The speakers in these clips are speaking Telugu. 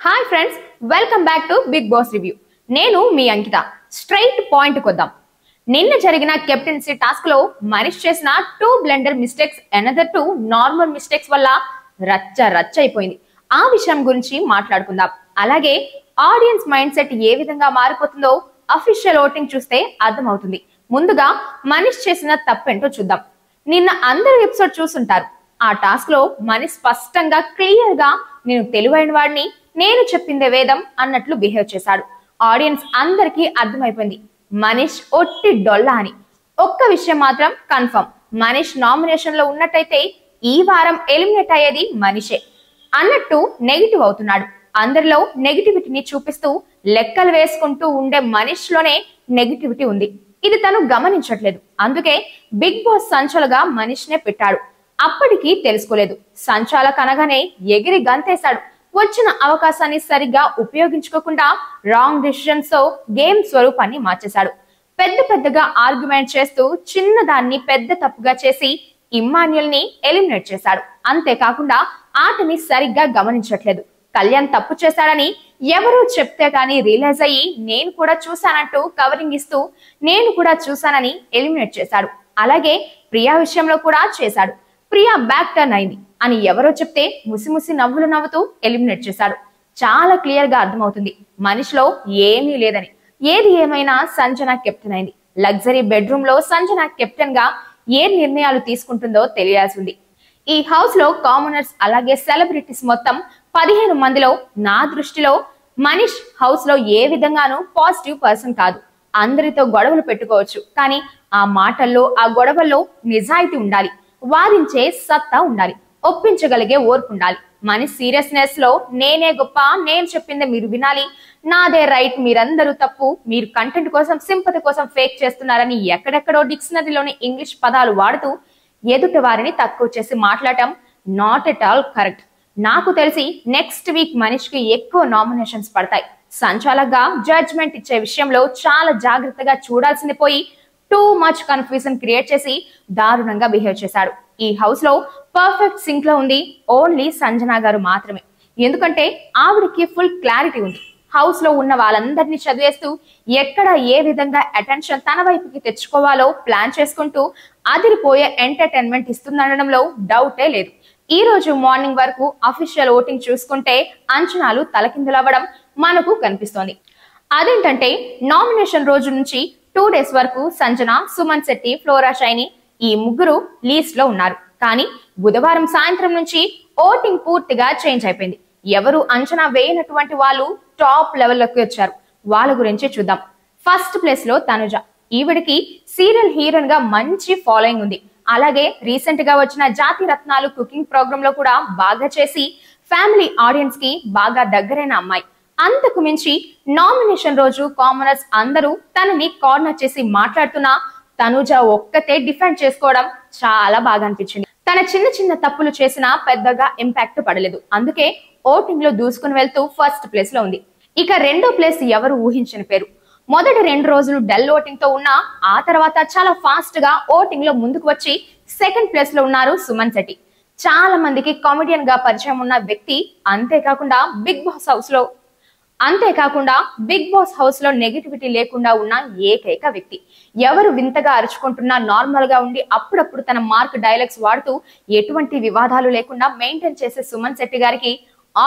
Hi friends, welcome back to Bigg Boss review. నేను మీ అంకిత. Straight point కొద్దాం. నిన్న జరిగిన కెప్టెన్సీ టాస్క్ లో మనీష్ చేసిన 2 blunder mistakes, another 2 normal mistakes వల్ల రచ్చ అయిపోయింది. ఆ విషయం గురించి మాట్లాడుకుందాం. అలాగే ఆడియన్స్ మైండ్ సెట్ ఏ విధంగా మారిపోతుందో అఫీషియల్ ఓటింగ్ చూస్తే అర్థమవుతుంది. ముందుగా మనీష్ చేసిన తప్పేంటో చూద్దాం. నిన్న అందరూ ఎపిసోడ్ చూస్తుంటారు. ఆ టాస్క్ లో మనీష్ స్పష్టంగా క్లియర్ గా నేను తెలివైన వాడిని, నేను చెప్పిందే వేదం అన్నట్లు బిహేవ్ చేశాడు. ఆడియన్స్ అందరికీ అర్థమైపోయింది మనీష్ ఒట్టి డొల్లా అని. ఒక్క విషయం మాత్రం కన్ఫర్మ్, మనీష్ నామినేషన్ లో ఉన్నట్టయితే ఈ వారం ఎలిమినేట్ అయ్యేది మనీషే అన్నట్టు నెగిటివ్ అవుతున్నాడు. అందరిలో నెగిటివిటీని చూపిస్తూ లెక్కలు వేసుకుంటూ ఉండే మనీష్ లోనే నెగిటివిటీ ఉంది. ఇది తను గమనించట్లేదు. అందుకే బిగ్ బాస్ సంచాలగా మనీష్ నే పెట్టాడు. అప్పటికి తెలుసుకోలేదు. సంచాలక్ అనగానే ఎగిరి గంతేశాడు. వచ్చిన అవకాశాన్ని సరిగ్గా ఉపయోగించుకోకుండా రాంగ్ డిసిషన్స్ తో గేమ్ స్వరూపాన్ని మార్చేశాడు. పెద్దగా ఆర్గ్యుమెంట్ చేస్తూ చిన్నదాన్ని పెద్ద తప్పుగా చేసి ఇమ్మాన్యుయల్ ని ఎలిమినేట్ చేశాడు. అంతేకాకుండా ఆటని సరిగ్గా గమనించట్లేదు. కళ్యాణ్ తప్పు చేశాడని ఎవరూ చెప్తే గానీ రియలైజ్ అయ్యి నేను కూడా చూశానంటూ కవరింగ్ ఇస్తూ నేను కూడా చూశానని ఎలిమినేట్ చేశాడు. అలాగే ప్రియా విషయంలో కూడా చేశాడు. ప్రియా బ్యాక్ టర్న్ అయింది అని ఎవరో చెప్తే ముసి నవ్వులు నవ్వుతూ ఎలిమినేట్ చేశాడు. చాలా క్లియర్ గా అర్థమవుతుంది మనీష్లో ఏమీ లేదని. ఏది ఏమైనా సంజన కెప్టెన్ అయింది. లగ్జరీ బెడ్రూమ్ లో సంజన కెప్టెన్ గా ఏ నిర్ణయాలు తీసుకుంటుందో తెలియాల్సి ఉంది. ఈ హౌస్ లో కామనర్స్ అలాగే సెలబ్రిటీస్ మొత్తం 15 మందిలో నా దృష్టిలో మనీష్ హౌస్ లో ఏ విధంగానూ పాజిటివ్ పర్సన్ కాదు. అందరితో గొడవలు పెట్టుకోవచ్చు, కానీ ఆ మాటల్లో ఆ గొడవల్లో నిజాయితీ ఉండాలి, వాదించే సత్తా ఉండాలి, ఒప్పించగలిగే ఓర్పు ఉండాలి. మనీష్ సీరియస్నెస్ లో నేనే గొప్ప, నేను చెప్పిందే మీరు వినాలి, నాదే రైట్, మీరందరూ తప్పు, మీరు కంటెంట్ కోసం సింపతి కోసం ఫేక్ చేస్తున్నారని ఎక్కడెక్కడో డిక్షనరీలోని ఇంగ్లీష్ పదాలు వాడుతూ ఎదుటి వారిని తక్కువ చేసి మాట్లాడటం నాట్ ఎట్ ఆల్ కరెక్ట్. నాకు తెలిసి నెక్స్ట్ వీక్ మనీష్ కి ఎక్కువ నామినేషన్స్ పడతాయి. సంచాలకుగా జడ్జ్మెంట్ ఇచ్చే విషయంలో చాలా జాగ్రత్తగా చూడాల్సింది పోయి టూ మచ్ కన్ఫ్యూజన్ క్రియేట్ చేసి దారుణంగా బిహేవ్ చేశాడు. ఈ హౌస్ లో పర్ఫెక్ట్ సింక్ లో ఉంది ఓన్లీ సంజన గారు మాత్రమే. ఎందుకంటే ఆవిడకి ఫుల్ క్లారిటీ ఉంది. హౌస్ లో ఉన్న వాళ్ళందరినీ చదివేస్తూ ఎక్కడ ఏ విధంగా అటెన్షన్ తన వైపుకి తెచ్చుకోవాలో ప్లాన్ చేసుకుంటూ అదిరిపోయే ఎంటర్టైన్మెంట్ ఇస్తుందనడంలో డౌటే లేదు. ఈ రోజు మార్నింగ్ వరకు అఫీషియల్ ఓటింగ్ చూసుకుంటే అంచనాలు తలకిందులవ్వడం మనకు కనిపిస్తోంది. అదేంటంటే నామినేషన్ రోజు నుంచి 2 డేస్ వరకు సంజన, సుమన్ శెట్టి, ఫ్లోరా షైని ఈ ముగ్గురు లీస్ట్ లో ఉన్నారు. కానీ బుధవారం సాయంత్రం నుంచి ఓటింగ్ పూర్తిగా చేంజ్ అయిపోయింది. ఎవరు అంచనా వేయనటువంటి వాళ్ళు టాప్ లెవెల్లోకి వచ్చారు. వాళ్ళ గురించి చూద్దాం. ఫస్ట్ ప్లేస్ లో తనుజ. ఈవిడికి సీరియల్ హీరోయిన్ గా మంచి ఫాలోయింగ్ ఉంది. అలాగే రీసెంట్ గా వచ్చిన జాతి రత్నాలు కుకింగ్ ప్రోగ్రామ్ లో కూడా బాగా చేసి ఫ్యామిలీ ఆడియన్స్ కి బాగా దగ్గరైన అమ్మాయి. అంతకు మించి నామినేషన్ రోజు కామనర్స్ అందరూ తనని కార్నర్ చేసి మాట్లాడుతున్నా తనుజ ఒక్కతే డిఫెండ్ చేసుకోవడం చాలా బాగా అనిపించింది. తన చిన్న తప్పులు చేసినా పెద్దగా ఇంపాక్ట్ పడలేదు. అందుకే ఓటింగ్ లో దూసుకుని వెళ్తూ ఫస్ట్ ప్లేస్ లో ఉంది. ఇక రెండో ప్లేస్ ఎవరు ఊహించిన పేరు. మొదటి 2 రోజులు డల్ ఓటింగ్ తో ఉన్నా ఆ తర్వాత చాలా ఫాస్ట్ గా ఓటింగ్ లో ముందుకు వచ్చి సెకండ్ ప్లేస్ లో ఉన్నారు సుమన్ శెట్టి. చాలా మందికి కామెడియన్ గా పరిచయం ఉన్న వ్యక్తి. అంతేకాకుండా బిగ్ బాస్ హౌస్ లో నెగిటివిటీ లేకుండా ఉన్న ఏకైక వ్యక్తి. ఎవరు వింతగా అరుచుకుంటున్నా నార్మల్ గా ఉండి అప్పుడప్పుడు తన మార్క్ డైలాగ్స్ వాడుతూ ఎటువంటి వివాదాలు లేకుండా మెయింటైన్ చేసే సుమన్ శెట్టి గారికి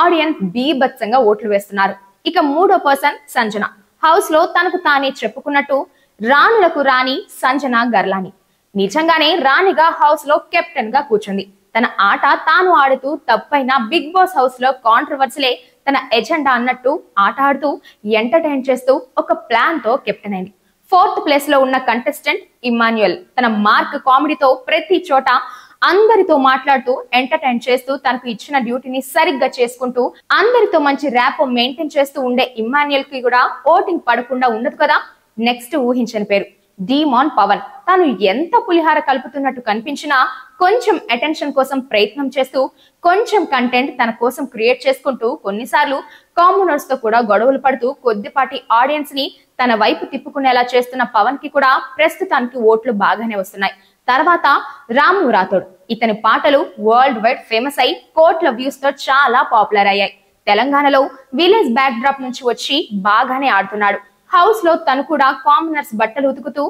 ఆడియన్స్ బీభత్సంగా ఓట్లు వేస్తున్నారు. ఇక మూడో పర్సన్ సంజన. హౌస్ లో తనకు తానే చెప్పుకున్నట్టు రాణులకు రాణి సంజన గర్లాని. నిజంగానే రాణిగా హౌస్ లో కెప్టెన్ గా కూర్చుంది. తన ఆట తాను ఆడుతూ తప్పైన బిగ్ బాస్ హౌస్ లో కాంట్రవర్సీలే తన ఎజెండా అన్నట్టు ఆట ఆడుతూ ఎంటర్టైన్ చేస్తూ ఒక ప్లాన్ తో కెప్టెన్ అయింది. ఫోర్త్ ప్లేస్ లో ఉన్న కంటెస్టెంట్ ఇమ్మాన్యుయల్. తన మార్క్ కామెడీతో ప్రతి చోట అందరితో మాట్లాడుతూ ఎంటర్టైన్ చేస్తూ తనకు ఇచ్చిన డ్యూటీని సరిగ్గా చేసుకుంటూ అందరితో మంచి ర్యాపో మెయింటైన్ చేస్తూ ఉండే ఇమ్మాన్యుయల్ కి కూడా ఓటింగ్ పడకుండా ఉండదు కదా. నెక్స్ట్ ఊహించని పేరు డీమాన్ పవన్. తాను ఎంత పులిహార కలుపుతున్నట్టు కనిపించినా కొంచెం అటెన్షన్ కోసం ప్రయత్నం చేస్తూ కొంచెం కంటెంట్ తన కోసం క్రియేట్ చేసుకుంటూ కొన్నిసార్లు కామనర్స్ తో కూడా గొడవలు పడుతూ కొద్దిపాటి ఆడియన్స్ ని తన వైపు తిప్పుకునేలా చేస్తున్న పవన్ కి కూడా ప్రస్తుతానికి ఓట్లు బాగానే వస్తున్నాయి. తర్వాత రాము రాథోడ్. ఇతని పాటలు వరల్డ్ వైడ్ ఫేమస్ అయి కోట్ల వ్యూస్ తో చాలా పాపులర్ అయ్యాయి. తెలంగాణలో విలేజ్ బ్యాక్ డ్రాప్ నుంచి వచ్చి బాగానే ఆడుతున్నాడు. హౌస్ లో తను కూడా కామనర్స్ బట్టలు ఉతుకుతూ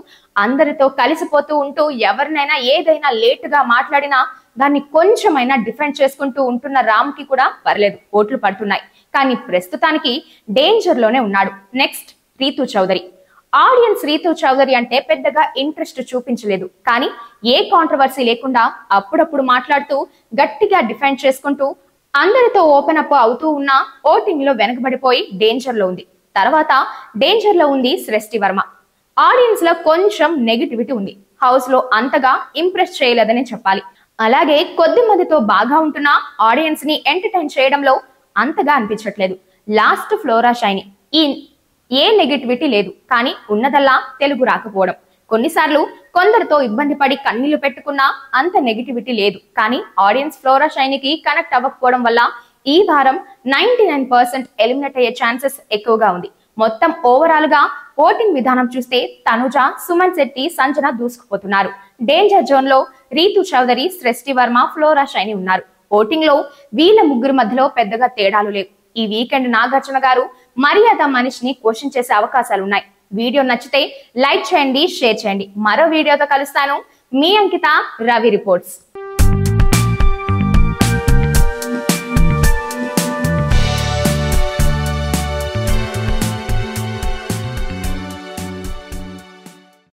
అందరితో కలిసిపోతూ ఉంటూ ఎవరినైనా ఏదైనా లేట్ గా మాట్లాడినా దాన్ని కొంచెమైనా డిఫెండ్ చేసుకుంటూ ఉంటున్న రామ్ కి కూడా పర్లేదు, ఓట్లు పడుతున్నాయి. కానీ ప్రస్తుతానికి డేంజర్ లోనే ఉన్నాడు. నెక్స్ట్ రీతూ చౌదరి. ఆడియన్స్ రీతూ చౌదరి అంటే పెద్దగా ఇంట్రెస్ట్ చూపించలేదు. కానీ ఏ కాంట్రవర్సీ లేకుండా అప్పుడప్పుడు మాట్లాడుతూ గట్టిగా డిఫెండ్ చేసుకుంటూ అందరితో ఓపెన్ అప్ అవుతూ ఉన్న ఓటింగ్ లో వెనకబడిపోయి డేంజర్ లో ఉంది. తర్వాత డేంజర్ లో ఉంది సృష్టి వర్మ. ఆడియన్స్ లో కొంచెం నెగిటివిటీ ఉంది. హౌస్ లో అంతగా ఇంప్రెస్ చేయలేదని చెప్పాలి. అలాగే కొద్ది మందితో బాగా ఉంటున్న ఆడియన్స్ ని ఎంటర్టైన్ చేయడంలో అంతగా అనిపించట్లేదు. Last Flora Saini. ఏ నెగిటివిటీ లేదు, కానీ ఉన్నదల్లా తెలుగు రాకపోవడం. కొన్నిసార్లు కొందరితో ఇబ్బంది పడి కన్నీళ్లు పెట్టుకున్నా అంత నెగిటివిటీ లేదు. కానీ ఆడియన్స్ ఫ్లోరా షైనికి కనెక్ట్ అవ్వకపోవడం వల్ల ఈ వారం 99% ఎలిమినేట్ అయ్యే ఛాన్సెస్ ఎక్కువగా ఉంది. మొత్తం ఓవరాల్ గా ఓటింగ్ విధానం చూస్తే తనుజ, సుమన్ శెట్టి, సంజన దూసుకుపోతున్నారు. డేంజర్ జోన్ లో రీతూ చౌదరి, సృష్టి వర్మ, ఫ్లోరా షైని ఉన్నారు. ఓటింగ్ లో వీళ్ళ ముగ్గురు మధ్యలో పెద్దగా తేడాలు లేవు. ఈ వీకెండ్ నాగార్జున గారు మర్యాద మనిషిని క్వశ్చన్ చేసే అవకాశాలు ఉన్నాయి. వీడియో నచ్చితే లైక్ చేయండి, షేర్ చేయండి. మరో వీడియోతో కలుస్తాను. మీ అంకిత, రవి రిపోర్ట్స్.